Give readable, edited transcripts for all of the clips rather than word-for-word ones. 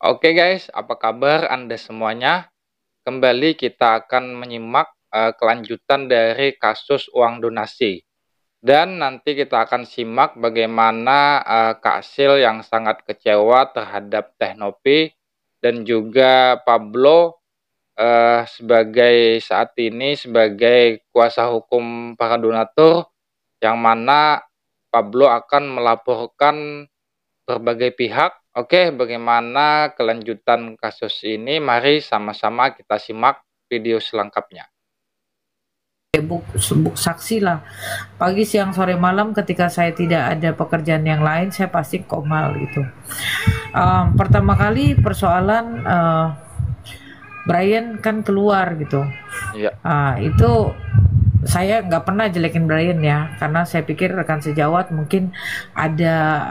Oke guys, apa kabar Anda semuanya? Kembali kita akan menyimak kelanjutan dari kasus uang donasi. Dan nanti kita akan simak bagaimana Kak Sil yang sangat kecewa terhadap Teknopi dan juga Pablo sebagai saat ini sebagai kuasa hukum para donatur, yang mana Pablo akan melaporkan berbagai pihak. Oke, bagaimana kelanjutan kasus ini? Mari sama-sama kita simak video selengkapnya. Buk saksi lah, pagi, siang, sore, malam ketika saya tidak ada pekerjaan yang lain, saya pasti komal gitu. Pertama kali persoalan Brian kan keluar gitu. Iya. Itu saya nggak pernah jelekin Brian ya, karena saya pikir rekan sejawat mungkin ada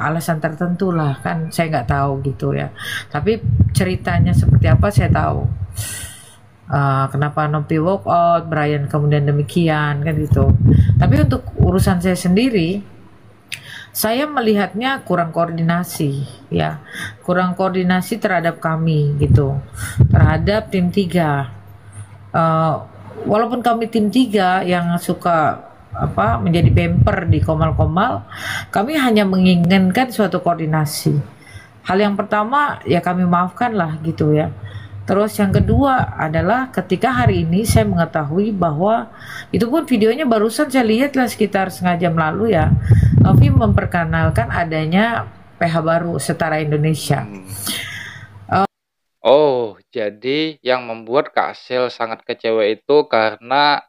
alasan tertentu lah, kan saya nggak tahu gitu ya. Tapi ceritanya seperti apa saya tahu. Kenapa Nopi walk out, Brian kemudian demikian kan gitu. Tapi untuk urusan saya sendiri, saya melihatnya kurang koordinasi ya, kurang koordinasi terhadap kami gitu, terhadap tim 3. Walaupun kami tim 3 yang suka menjadi bemper di komal-komal, kami hanya menginginkan suatu koordinasi. Hal yang pertama ya kami maafkan lah gitu ya. Terus yang kedua adalah ketika hari ini saya mengetahui bahwa itu pun videonya barusan saya lihat lah sekitar setengah jam lalu ya, Novi memperkenalkan adanya PH baru Setara Indonesia. Oh, jadi yang membuat Kak Sil sangat kecewa itu karena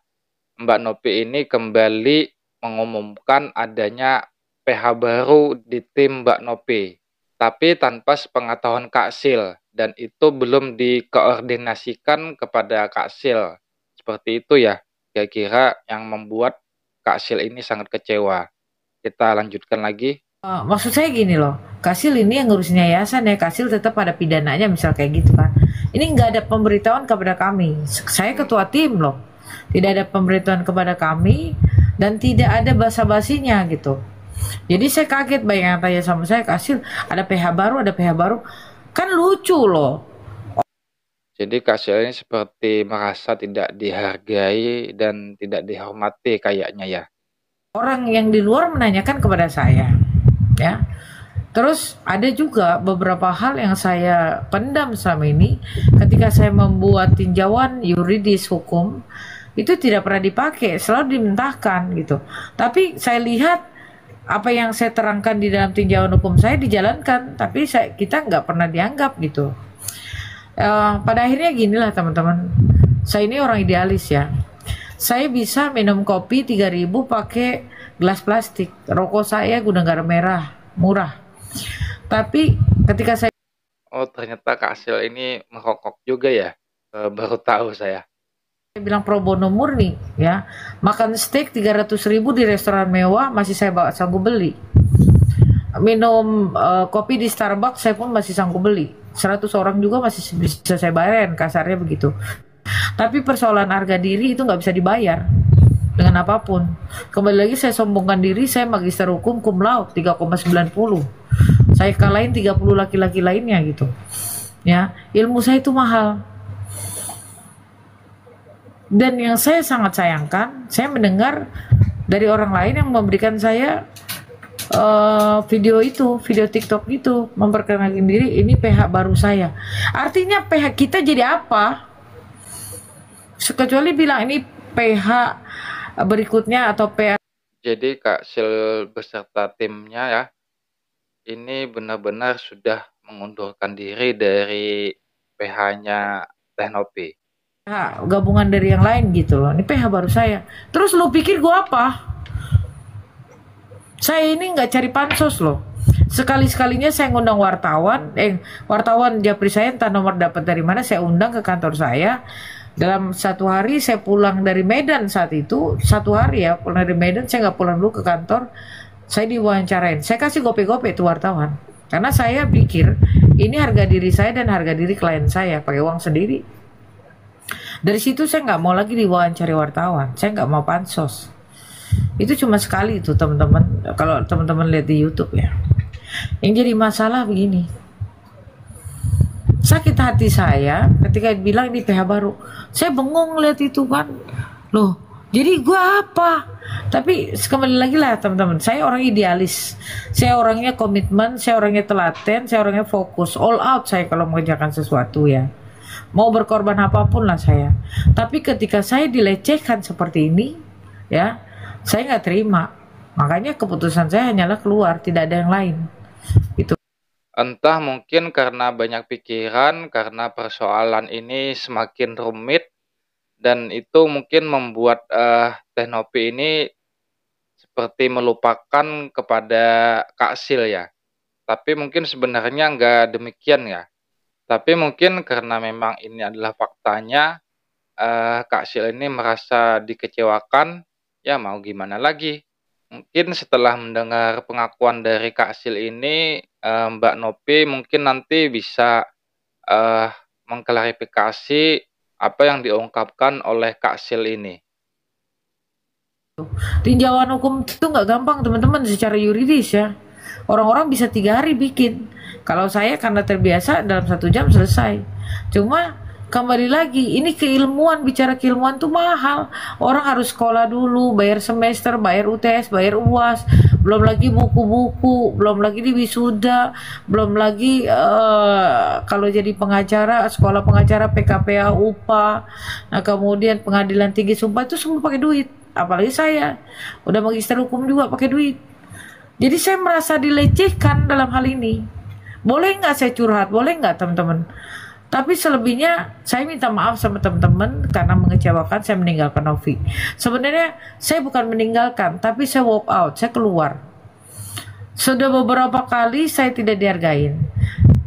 Mbak Nopi ini kembali mengumumkan adanya PH baru di tim Mbak Nopi, tapi tanpa sepengetahuan Kak Sil. Dan itu belum dikoordinasikan kepada Kak Sil. Seperti itu ya, kira-kira yang membuat Kak Sil ini sangat kecewa. Kita lanjutkan lagi. Maksud saya gini loh, Kasil ini yang ngurusin yayasan ya, Kasil tetap ada pidananya misal kayak gitu kan. Ini nggak ada pemberitahuan kepada kami. Saya ketua tim loh, tidak ada pemberitahuan kepada kami dan tidak ada basa-basinya gitu. Jadi saya kaget, banyak yang tanya sama saya, Kasil ada PH baru, ada PH baru. Kan lucu loh. Jadi Kak Sil ini seperti merasa tidak dihargai dan tidak dihormati kayaknya ya. Orang yang di luar menanyakan kepada saya, ya. Terus ada juga beberapa hal yang saya pendam selama ini ketika saya membuat tinjauan yuridis hukum, itu tidak pernah dipakai, selalu dimentahkan gitu. Tapi saya lihat apa yang saya terangkan di dalam tinjauan hukum saya dijalankan, tapi kita nggak pernah dianggap gitu. Pada akhirnya ginilah teman-teman, saya ini orang idealis ya. Saya bisa minum kopi 3.000 pakai gelas plastik. Rokok saya gudang garam merah, murah. Tapi ketika saya ternyata Kak Sil ini merokok juga ya. Baru tahu saya. Saya bilang pro bono murni ya, makan steak 300.000 di restoran mewah masih saya sanggup beli. Minum kopi di Starbucks saya pun masih sanggup beli. 100 orang juga masih bisa saya bayarin, kasarnya begitu. Tapi persoalan harga diri itu nggak bisa dibayar dengan apapun. Kembali lagi saya sombongkan diri, saya magister hukum cum laude 3,90. Saya kalahin 30 laki-laki lainnya gitu. Ya, ilmu saya itu mahal. Dan yang saya sangat sayangkan, saya mendengar dari orang lain yang memberikan saya video TikTok itu, memperkenalkan diri, ini PH baru saya. Artinya PH kita jadi apa? Kecuali bilang ini PH berikutnya atau PH. Jadi Kak Sil beserta timnya ya, ini benar-benar sudah mengundurkan diri dari PH-nya Teknopi. Gabungan dari yang lain gitu loh. Ini PH baru saya. Terus lu pikir gua apa? Saya ini nggak cari pansos loh. Sekali-sekalinya saya ngundang wartawan, wartawan japri saya entah nomor dapat dari mana, saya undang ke kantor saya. Dalam satu hari saya pulang dari Medan saat itu, satu hari ya pulang dari Medan, saya nggak pulang dulu ke kantor, saya diwawancarain, saya kasih gope-gope itu wartawan, karena saya pikir ini harga diri saya dan harga diri klien saya, pakai uang sendiri. Dari situ saya nggak mau lagi diwawancari wartawan, saya nggak mau pansos. Itu cuma sekali itu teman-teman, kalau teman-teman lihat di YouTube ya. Yang jadi masalah begini, sakit hati saya ketika bilang ini PH baru. Saya bengong lihat itu kan. Loh, jadi gua apa? Tapi kembali lagi lah teman-teman, saya orang idealis, saya orangnya komitmen, saya orangnya telaten, saya orangnya fokus, all out saya kalau mengerjakan sesuatu ya. Mau berkorban apapun lah saya. Tapi ketika saya dilecehkan seperti ini, ya, saya nggak terima. Makanya keputusan saya hanyalah keluar, tidak ada yang lain. Itu. Entah mungkin karena banyak pikiran, karena persoalan ini semakin rumit, dan itu mungkin membuat Teh Novi ini seperti melupakan kepada Kak Sil ya. Tapi mungkin sebenarnya nggak demikian ya. Tapi mungkin karena memang ini adalah faktanya, Kak Sil ini merasa dikecewakan, ya mau gimana lagi. Mungkin setelah mendengar pengakuan dari Kak Sil ini, Mbak Novi mungkin nanti bisa mengklarifikasi apa yang diungkapkan oleh Kak Sil ini. Tinjauan hukum itu nggak gampang teman-teman secara yuridis ya. Orang-orang bisa 3 hari bikin. Kalau saya karena terbiasa dalam 1 jam selesai. Cuma kembali lagi, ini keilmuan, bicara keilmuan tuh mahal. Orang harus sekolah dulu, bayar semester, bayar UTS, bayar UAS, belum lagi buku-buku, belum lagi di wisuda, belum lagi kalau jadi pengacara, sekolah pengacara PKPA UPA, nah kemudian pengadilan tinggi sumpah itu semua pakai duit. Apalagi saya udah magister hukum juga pakai duit. Jadi saya merasa dilecehkan dalam hal ini. Boleh nggak saya curhat? Boleh nggak teman-teman? Tapi selebihnya saya minta maaf sama teman-teman karena mengecewakan saya meninggalkan Novi. Sebenarnya saya bukan meninggalkan, tapi saya walk out, saya keluar. Sudah beberapa kali saya tidak dihargain.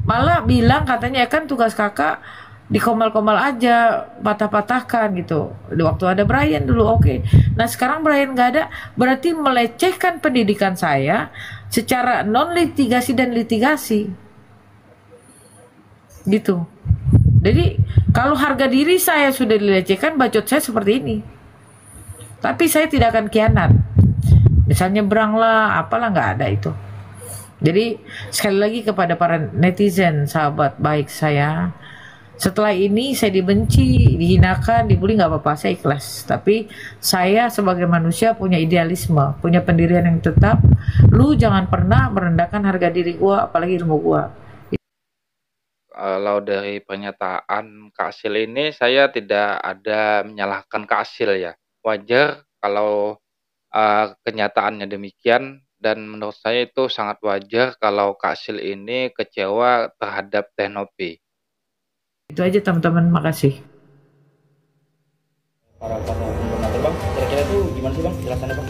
Malah bilang katanya kan tugas kakak dikomal-komal aja, patah-patahkan gitu. Waktu ada Brian dulu oke. Nah sekarang Brian nggak ada, berarti melecehkan pendidikan saya secara non litigasi dan litigasi, gitu. Jadi kalau harga diri saya sudah dilecehkan, bacot saya seperti ini. Tapi saya tidak akan kianat. Misalnya berang lah, apalah nggak ada itu. Jadi sekali lagi kepada para netizen, sahabat baik saya, setelah ini saya dibenci, dihinakan, dibully nggak apa-apa, saya ikhlas. Tapi saya sebagai manusia punya idealisme, punya pendirian yang tetap. Lu jangan pernah merendahkan harga diri gua, apalagi ilmu gua. Kalau dari pernyataan Kak Sil ini, saya tidak ada menyalahkan Kak Sil ya. Wajar kalau kenyataannya demikian, dan menurut saya itu sangat wajar kalau Kak Sil ini kecewa terhadap Teh Novi. Itu aja teman-teman, makasih. Para kuasa hukum donatur bang, kira-kira itu gimana sih bang jelasannya bang?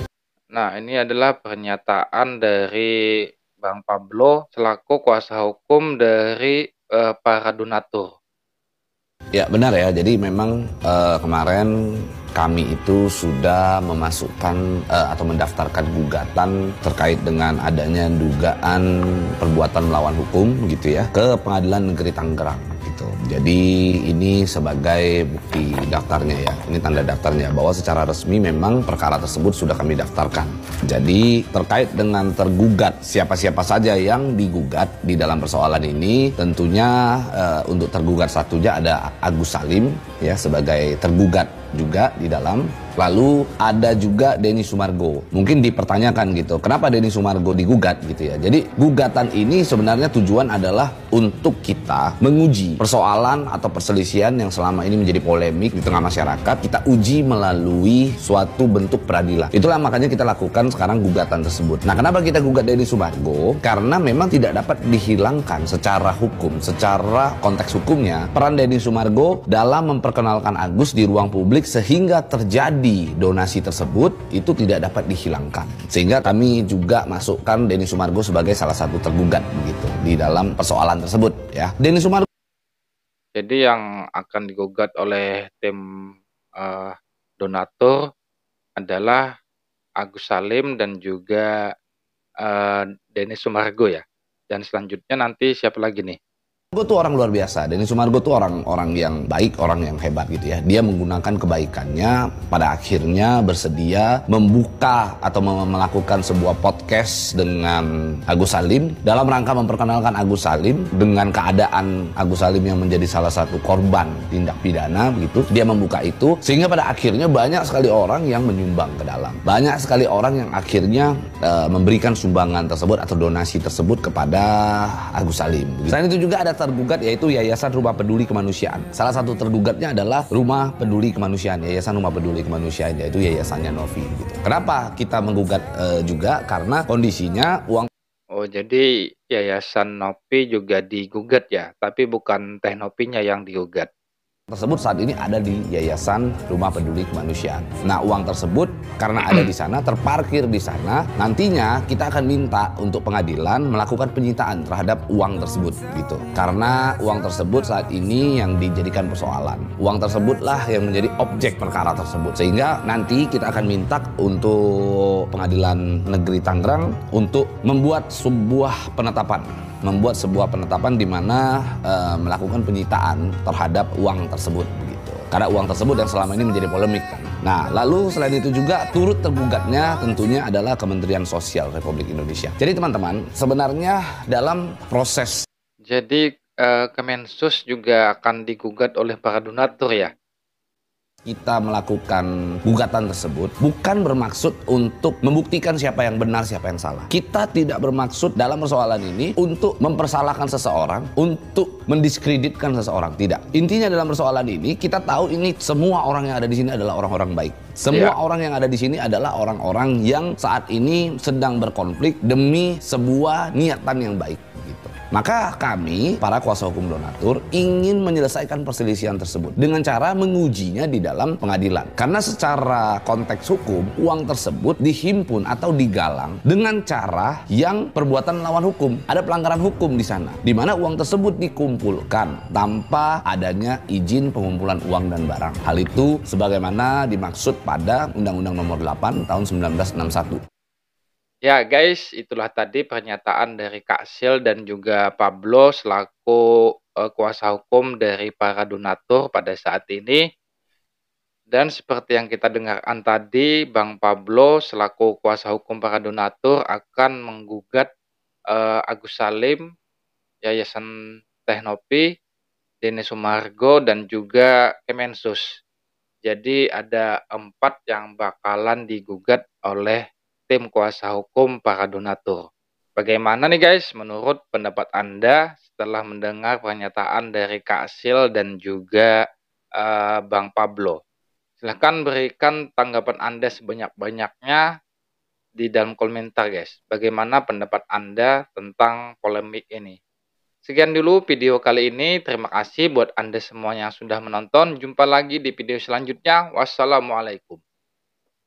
Nah, ini adalah pernyataan dari Bang Pablo selaku kuasa hukum dari para donatur. Ya benar ya, jadi memang kemarin kami itu sudah memasukkan atau mendaftarkan gugatan terkait dengan adanya dugaan perbuatan melawan hukum gitu ya ke Pengadilan Negeri Tangerang gitu. Jadi ini sebagai bukti daftarnya ya, ini tanda daftarnya bahwa secara resmi memang perkara tersebut sudah kami daftarkan. Jadi terkait dengan tergugat siapa-siapa saja yang digugat di dalam persoalan ini, tentunya untuk tergugat satunya ada Agus Salim ya sebagai tergugat juga di dalam. Lalu ada juga Denny Sumargo. Mungkin dipertanyakan gitu, kenapa Denny Sumargo digugat gitu ya. Jadi gugatan ini sebenarnya tujuan adalah untuk kita menguji persoalan atau perselisihan yang selama ini menjadi polemik di tengah masyarakat. Kita uji melalui suatu bentuk peradilan. Itulah makanya kita lakukan sekarang gugatan tersebut. Nah, kenapa kita gugat Denny Sumargo? Karena memang tidak dapat dihilangkan secara hukum, secara konteks hukumnya peran Denny Sumargo dalam memperkenalkan Agus di ruang publik sehingga terjadi donasi tersebut itu tidak dapat dihilangkan. Sehingga kami juga masukkan Denny Sumargo sebagai salah satu tergugat begitu di dalam persoalan tersebut ya. Denny Sumargo. Jadi yang akan digugat oleh tim donatur adalah Agus Salim dan juga Denny Sumargo ya. Dan selanjutnya nanti siapa lagi nih? Sumargo tuh orang luar biasa. Denny Sumargo tuh orang yang baik, orang yang hebat gitu ya. Dia menggunakan kebaikannya pada akhirnya bersedia membuka atau melakukan sebuah podcast dengan Agus Salim dalam rangka memperkenalkan Agus Salim dengan keadaan Agus Salim yang menjadi salah satu korban tindak pidana begitu. Dia membuka itu sehingga pada akhirnya banyak sekali orang yang menyumbang ke dalam. Banyak sekali orang yang akhirnya memberikan sumbangan tersebut atau donasi tersebut kepada Agus Salim. Selain itu juga ada tergugat yaitu Yayasan Rumah Peduli Kemanusiaan. Salah satu tergugatnya adalah Rumah Peduli Kemanusiaan, Yayasan Rumah Peduli Kemanusiaan, yaitu yayasannya Novi gitu. Kenapa kita menggugat juga? Karena kondisinya uang. Oh, jadi Yayasan Novi juga digugat ya, tapi bukan Teh Novinya yang digugat. Tersebut saat ini ada di Yayasan Rumah Peduli Kemanusiaan. Nah, uang tersebut karena ada di sana, terparkir di sana, nantinya kita akan minta untuk pengadilan melakukan penyitaan terhadap uang tersebut gitu. Karena uang tersebut saat ini yang dijadikan persoalan. Uang tersebutlah yang menjadi objek perkara tersebut. Sehingga nanti kita akan minta untuk Pengadilan Negeri Tangerang untuk membuat sebuah penetapan di mana melakukan penyitaan terhadap uang tersebut begitu. Karena uang tersebut yang selama ini menjadi polemik kan. Nah, lalu selain itu juga turut tergugatnya tentunya adalah Kementerian Sosial Republik Indonesia. Jadi teman-teman, sebenarnya dalam proses. Jadi Kemensos juga akan digugat oleh para donatur ya. Kita melakukan gugatan tersebut bukan bermaksud untuk membuktikan siapa yang benar, siapa yang salah. Kita tidak bermaksud dalam persoalan ini untuk mempersalahkan seseorang, untuk mendiskreditkan seseorang, tidak. Intinya dalam persoalan ini kita tahu ini semua orang yang ada di sini adalah orang-orang baik. Semua orang yang ada di sini adalah orang-orang yang saat ini sedang berkonflik demi sebuah niatan yang baik. Maka kami, para kuasa hukum donatur, ingin menyelesaikan perselisihan tersebut dengan cara mengujinya di dalam pengadilan. Karena secara konteks hukum, uang tersebut dihimpun atau digalang dengan cara yang perbuatan melawan hukum. Ada pelanggaran hukum di sana, di mana uang tersebut dikumpulkan tanpa adanya izin pengumpulan uang dan barang. Hal itu sebagaimana dimaksud pada Undang-Undang Nomor 8 Tahun 1961. Ya guys, itulah tadi pernyataan dari Kak Sil dan juga Pablo selaku kuasa hukum dari para donatur pada saat ini. Dan seperti yang kita dengarkan tadi, Bang Pablo selaku kuasa hukum para donatur akan menggugat Agus Salim, Yayasan Teh Novi, Denny Sumargo, dan juga Kemensos. Jadi ada 4 yang bakalan digugat oleh tim kuasa hukum para donatur. Bagaimana nih guys menurut pendapat Anda setelah mendengar pernyataan dari Kak Sil dan juga Bang Pablo? Silahkan berikan tanggapan Anda sebanyak-banyaknya di dalam komentar guys. Bagaimana pendapat Anda tentang polemik ini? Sekian dulu video kali ini. Terima kasih buat Anda semua yang sudah menonton. Jumpa lagi di video selanjutnya. Wassalamualaikum.